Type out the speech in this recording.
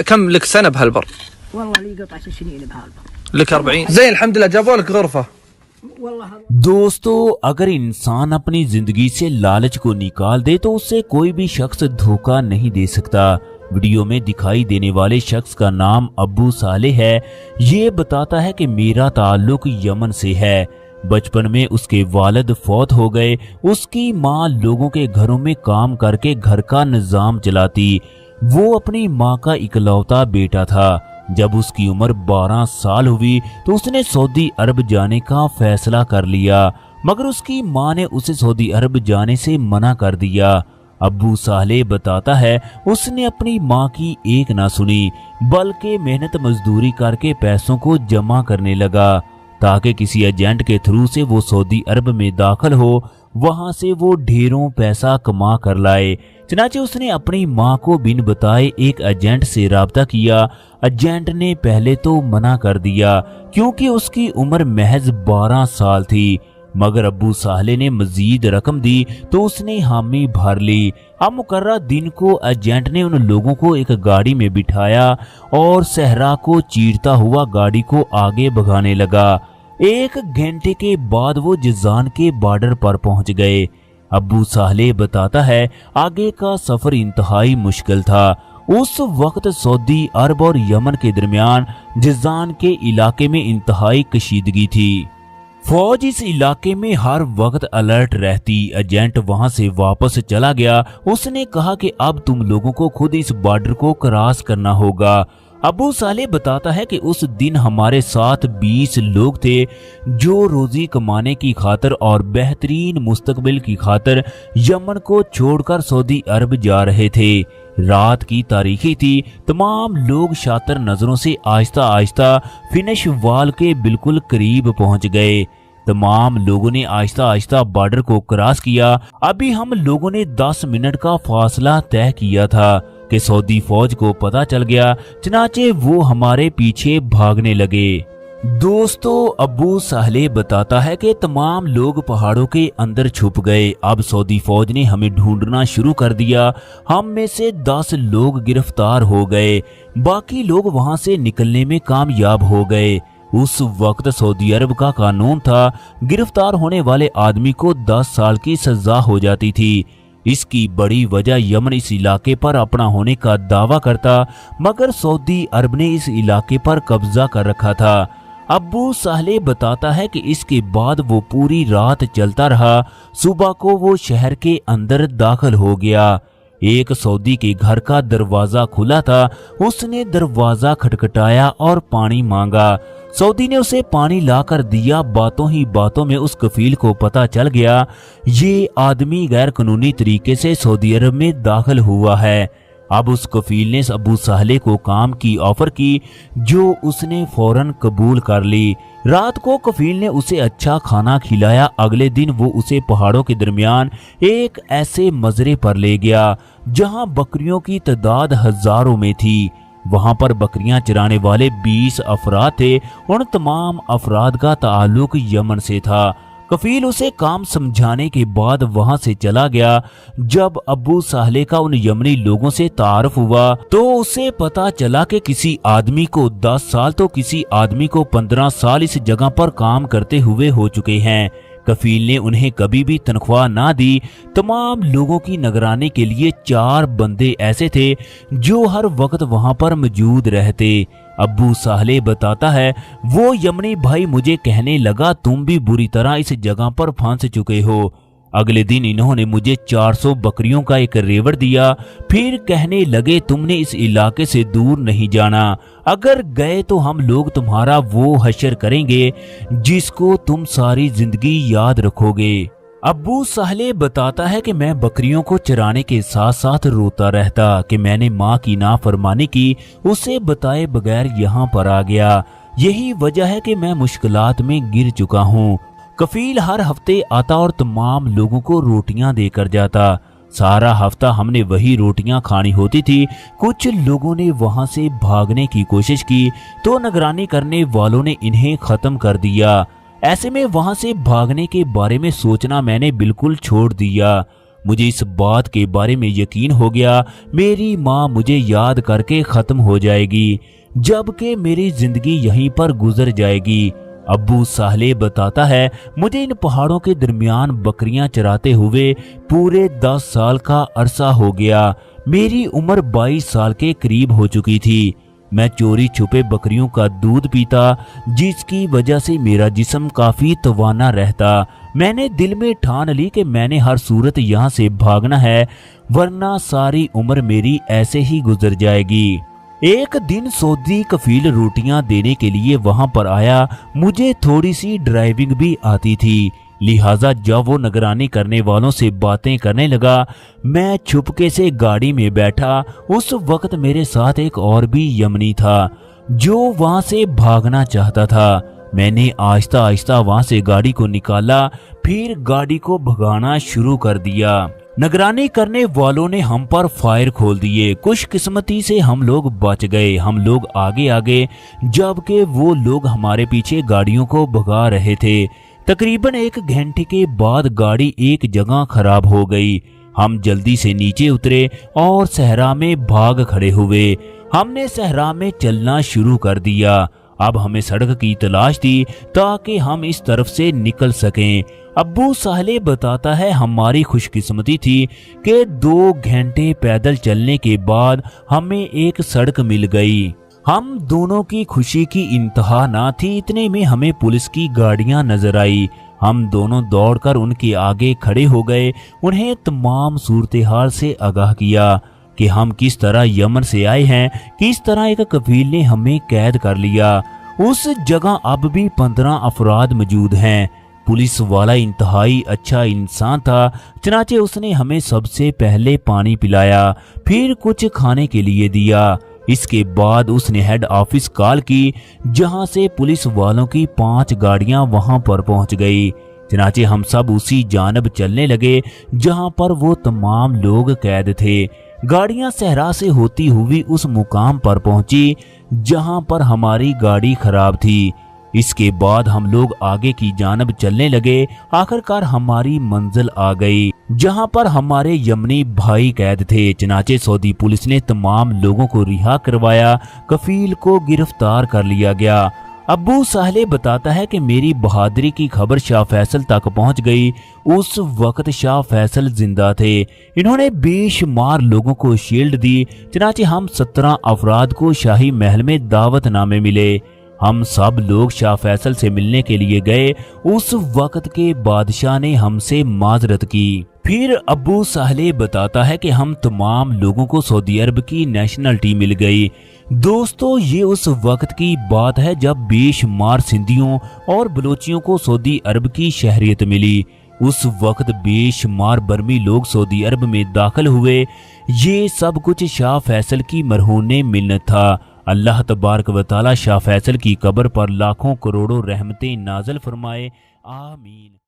كم لك سنة بهالبر؟ والله لي قطع 10 سنين بهالبر. لك 40 زين الحمد لله جابوا لك غرفة. دوستو اگر انسان اپنی زندگی سے لالچ کو نکال دے تو اسے کوئی بھی شخص دھوکہ نہیں دے سکتا۔ ویڈیو میں دکھائی دینے والے شخص کا نام ابو صالح ہے۔ یہ بتاتا ہے کہ میرا تعلق یمن سے ہے۔ بچپن میں اس کے والد فوت ہو گئے۔ اس کی ماں لوگوں کے گھروں میں کام کر کے گھر کا نظام چلاتی۔ وہ اپنی ماں کا اکلوتا بیٹا تھا۔ جب اس کی عمر 12 سال ہوئی تو اس نے سعودی عرب جانے کا فیصلہ کر لیا، مگر اس کی ماں نے اسے سعودی عرب جانے سے منع کر دیا۔ ابو صالح بتاتا ہے اس نے اپنی ماں کی ایک نہ سنی، بلکہ محنت مزدوری کر کے پیسوں کو جمع کرنے لگا تاکہ کسی ایجنٹ کے تھرو سے وہ سعودی عرب میں داخل ہو، وہاں سے وہ ڈھیروں پیسہ کما کر لائے۔ چنانچہ اس نے اپنی ماں کو بن بتائے ایک ایجنٹ سے رابطہ کیا۔ ایجنٹ نے پہلے تو منع کر دیا کیونکہ اس کی عمر محض 12 سال تھی، مگر ابو صالح نے مزید رقم دی تو اس نے حامی بھر لی۔ اب مقررہ دن کو ایجنٹ نے ان لوگوں کو ایک گاڑی میں بٹھایا اور صحرا کو چیرتا ہوا گاڑی کو آگے بھگانے لگا۔ 1 گھنٹے کے بعد وہ جازان کے بارڈر پر پہنچ گئے۔ ابو صالح بتاتا ہے آگے کا سفر انتہائی مشکل تھا۔ اس وقت سعودی عرب اور یمن کے درمیان جازان کے علاقے میں انتہائی کشیدگی تھی۔ فوج اس علاقے میں ہر وقت الرٹ رہتی۔ ایجنٹ وہاں سے واپس چلا گیا۔ اس نے کہا کہ اب تم لوگوں کو خود اس بارڈر کو کراس کرنا ہوگا۔ ابو صالح بتاتا ہے کہ اس دن ہمارے ساتھ 20 لوگ تھے جو روزی کمانے کی خاطر اور بہترین مستقبل کی خاطر یمن کو چھوڑ کر سعودی عرب جا رہے تھے۔ رات کی تاریکی تھی۔ تمام لوگ شاطر نظروں سے آہستہ آہستہ فنش وال کے بالکل قریب پہنچ گئے۔ تمام لوگوں نے آہستہ آہستہ بارڈر کو کراس کیا۔ ابھی ہم لوگوں نے 10 منٹ کا فاصلہ طے کیا تھا کہ سعودی فوج کو پتہ چل گیا، چنانچہ وہ ہمارے پیچھے بھاگنے لگے۔ دوستو ابو صالح بتاتا ہے کہ تمام لوگ پہاڑوں کے اندر چھپ گئے۔ اب سعودی فوج نے ہمیں ڈھونڈنا شروع کر دیا۔ ہم میں سے 10 لوگ گرفتار ہو گئے، باقی لوگ وہاں سے نکلنے میں کامیاب ہو گئے۔ اس وقت سعودی عرب کا قانون تھا گرفتار ہونے والے آدمی کو 10 سال کی سزا ہو جاتی تھی۔ اس کی بڑی وجہ یمن اس علاقے پر اپنا ہونے کا دعویٰ کرتا، مگر سعودی عرب نے اس علاقے پر قبضہ کر رکھا تھا۔ ابو صالح بتاتا ہے کہ اس کے بعد وہ پوری رات چلتا رہا۔ صبح کو وہ شہر کے اندر داخل ہو گیا۔ ایک سعودی کے گھر کا دروازہ کھلا تھا۔ اس نے دروازہ کھٹکھٹایا اور پانی مانگا۔ سعودی نے اسے پانی لا کر دیا۔ باتوں ہی باتوں میں اس کفیل کو پتہ چل گیا یہ آدمی غیر قانونی طریقے سے سعودی عرب میں داخل ہوا ہے۔ اب اس کفیل نے ابو صالح کو کام کی آفر کی جو اس نے فوراً قبول کر لی۔ رات کو کفیل نے اسے اچھا کھانا کھلایا۔ اگلے دن وہ اسے پہاڑوں کے درمیان ایک ایسے مزرعے پر لے گیا جہاں بکریوں کی تعداد ہزاروں میں تھی۔ وہاں پر بکریاں چرانے والے 20 افراد تھے۔ ان تمام افراد کا تعلق یمن سے تھا۔ کفیل اسے کام سمجھانے کے بعد وہاں سے چلا گیا۔ جب ابو صالح کا ان یمنی لوگوں سے تعارف ہوا تو اسے پتا چلا کہ کسی آدمی کو 10 سال تو کسی آدمی کو 15 سال اس جگہ پر کام کرتے ہوئے ہو چکے ہیں۔ کفیل نے انہیں کبھی بھی تنخواہ نہ دی۔ تمام لوگوں کی نگرانی کے لیے 4 بندے ایسے تھے جو ہر وقت وہاں پر موجود رہتے۔ ابو صالح بتاتا ہے وہ یمنی بھائی مجھے کہنے لگا تم بھی بری طرح اس جگہ پر پھنس چکے ہو۔ اگلے دن انہوں نے مجھے 400 بکریوں کا ایک ریوڑ دیا۔ پھر کہنے لگے تم نے اس علاقے سے دور نہیں جانا، اگر گئے تو ہم لوگ تمہارا وہ حشر کریں گے جس کو تم ساری زندگی یاد رکھو گے۔ ابو صالح بتاتا ہے کہ میں بکریوں کو چرانے کے ساتھ ساتھ روتا رہتا کہ میں نے ماں کی نافرمانی کی، اسے بتائے بغیر یہاں پر آ گیا۔ یہی وجہ ہے کہ میں مشکلات میں گر چکا ہوں۔ کفیل ہر ہفتے آتا اور تمام لوگوں کو روٹیاں دے کر جاتا۔ سارا ہفتہ ہم نے وہی روٹیاں کھانی ہوتی تھی۔ کچھ لوگوں نے وہاں سے بھاگنے کی کوشش کی تو نگرانی کرنے والوں نے انہیں ختم کر دیا۔ ایسے میں وہاں سے بھاگنے کے بارے میں سوچنا میں نے بالکل چھوڑ دیا۔ مجھے اس بات کے بارے میں یقین ہو گیا میری ماں مجھے یاد کر کے ختم ہو جائے گی، جبکہ میری زندگی یہیں پر گزر جائے گی۔ ابو صالح بتاتا ہے مجھے ان پہاڑوں کے درمیان بکریاں چراتے ہوئے پورے 10 سال کا عرصہ ہو گیا۔ میری عمر 22 سال کے قریب ہو چکی تھی۔ میں چوری چھپے بکریوں کا دودھ پیتا، جس کی وجہ سے میرا جسم کافی توانا رہتا۔ میں نے دل میں ٹھان لی کہ میں نے ہر صورت یہاں سے بھاگنا ہے، ورنہ ساری عمر میری ایسے ہی گزر جائے گی۔ ایک دن سعودی کفیل روٹیاں دینے کے لیے وہاں پر آیا۔ مجھے تھوڑی سی ڈرائیونگ بھی آتی تھی، لہٰذا جب وہ نگرانی کرنے والوں سے باتیں کرنے لگا، میں چھپکے سے گاڑی میں بیٹھا۔ اس وقت میرے ساتھ ایک اور بھی یمنی تھا جو وہاں سے بھاگنا چاہتا تھا۔ میں نے آہستہ آہستہ وہاں سے گاڑی کو نکالا، پھر گاڑی کو بھگانا شروع کر دیا۔ نگرانی کرنے والوں نے ہم پر فائر کھول دیے۔ خوش قسمتی سے ہم لوگ بچ گئے۔ ہم لوگ آگے آگے، جبکہ وہ لوگ ہمارے پیچھے گاڑیوں کو بھگا رہے تھے۔ تقریباً 1 گھنٹے کے بعد گاڑی ایک جگہ خراب ہو گئی۔ ہم جلدی سے نیچے اترے اور صحرا میں بھاگ کھڑے ہوئے۔ ہم نے صحرا میں چلنا شروع کر دیا۔ اب ہمیں سڑک کی تلاش تھی تاکہ ہم اس طرف سے نکل سکیں۔ ابو صالح بتاتا ہے ہماری خوش قسمتی تھی کہ 2 گھنٹے پیدل چلنے کے بعد ہمیں ایک سڑک مل گئی۔ ہم دونوں کی خوشی کی انتہا نہ تھی، اتنے میں ہمیں پولیس کی گاڑیاں نظر آئی۔ ہم دونوں دوڑ کر ان کے آگے کھڑے ہو گئے، انہیں تمام صورتحال سے آگاہ کیا کہ ہم کس طرح یمن سے آئے ہیں، کس طرح ایک کفیل نے ہمیں قید کر لیا۔ اس جگہ اب بھی 15 افراد موجود ہیں۔ پولیس والا انتہائی اچھا انسان تھا، چنانچہ اس نے ہمیں سب سے پہلے پانی پلایا، پھر کچھ کھانے کے لیے دیا۔ اس کے بعد اس نے ہیڈ آفس کال کی، جہاں سے پولیس والوں کی 5 گاڑیاں وہاں پر پہنچ گئی۔ چنانچہ ہم سب اسی جانب چلنے لگے جہاں پر وہ تمام لوگ قید تھے۔ گاڑیاں صحرا سے ہوتی ہوئی اس مقام پر پہنچی جہاں پر ہماری گاڑی خراب تھی۔ اس کے بعد ہم لوگ آگے کی جانب چلنے لگے۔ آخر کار ہماری منزل آ گئی جہاں پر ہمارے یمنی بھائی قید تھے۔ چنانچہ سعودی پولیس نے تمام لوگوں کو رہا کروایا، کفیل کو گرفتار کر لیا گیا۔ ابو صالح بتاتا ہے کہ میری بہادری کی خبر شاہ فیصل تک پہنچ گئی۔ اس وقت شاہ فیصل زندہ تھے۔ انہوں نے بے شمار لوگوں کو شیلڈ دی۔ چنانچہ ہم 17 افراد کو شاہی محل میں دعوت نامے ملے۔ ہم سب لوگ شاہ فیصل سے ملنے کے لیے گئے۔ اس وقت کے بادشاہ نے ہم سے معذرت کی۔ پھر ابو صالح بتاتا ہے کہ ہم تمام لوگوں کو سعودی عرب کی نیشنلٹی مل گئی۔ دوستو، یہ اس وقت کی بات ہے جب بے شمار سندھیوں اور بلوچیوں کو سعودی عرب کی شہریت ملی۔ اس وقت بے شمار برمی لوگ سعودی عرب میں داخل ہوئے۔ یہ سب کچھ شاہ فیصل کی مرہون منت تھا۔ اللہ تبارک و تعالی شاہ فیصل کی قبر پر لاکھوں کروڑوں رحمتیں نازل فرمائے، آمین۔